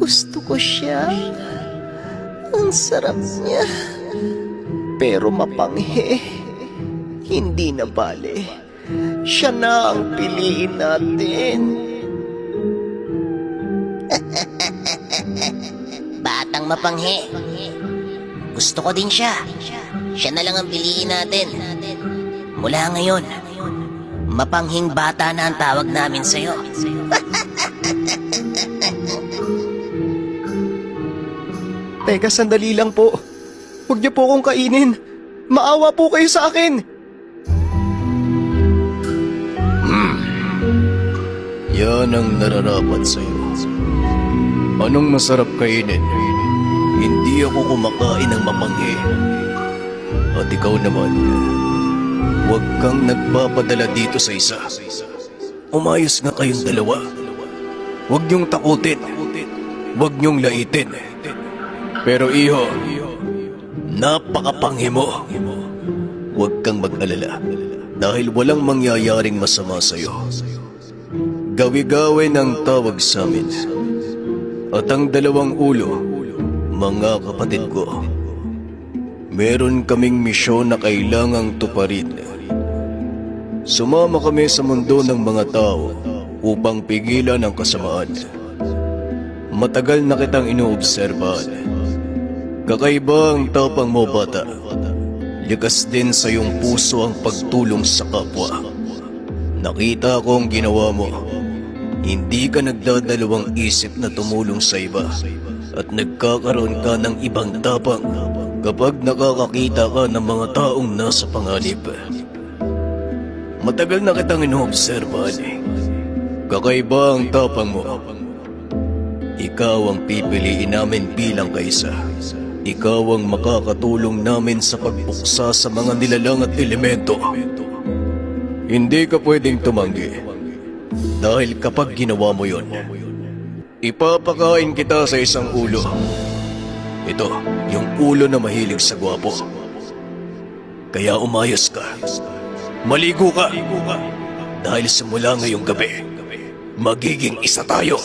Gusto ko siya. Ang sarap niya. Pero mapanghe. Hindi na bale. Siya na ang piliin natin. Batang mapanghe. Gusto ko din siya. Siya na lang ang piliin natin. Mula ngayon, mapanghing bata na ang tawag namin sa'yo. Teka, sandali lang po. Huwag niyo po akong kainin. Maawa po kayo sa akin. Yan ang nararapat sa'yo. Anong masarap kainin? Hindi ako kumakain ng mapanghe. At ikaw naman, huwag kang nagpapadala dito sa isa. Umayos nga kayong dalawa. Huwag niyong takutin. Huwag niyong laitin. Pero iho, napakapanghi mo. Huwag kang mag-alala dahil walang mangyayaring masama sa'yo. Gawi-gawi ng tawag sa amin. At ang dalawang ulo, mga kapatid ko, meron kaming misyon na kailangang tuparin. Sumama kami sa mundo ng mga tao upang pigilan ang kasamaan. Matagal na kitang inoobserbahan. Kakaiba ang tapang mo, bata. Likas din sa iyong puso ang pagtulong sa kapwa. Nakita ko ang ginawa mo. Hindi ka nagdadalawang isip na tumulong sa iba at nagkakaroon ka ng ibang tapang kapag nakakakita ka ng mga taong nasa panganib. Matagal na kitang inoobserbahan eh. Kakaiba ang tapang mo. Ikaw ang pipiliin namin bilang kaisa. Ikaw ang makakatulong namin sa pagpuksa sa mga nilalang at elemento. Hindi ka pwedeng tumanggi. Dahil kapag ginawa mo yon, ipapakain kita sa isang ulo. Ito, yung ulo na mahilig sa gwapo. Kaya umayos ka. Maligo ka. Dahil simula ngayong gabi, magiging isa tayo.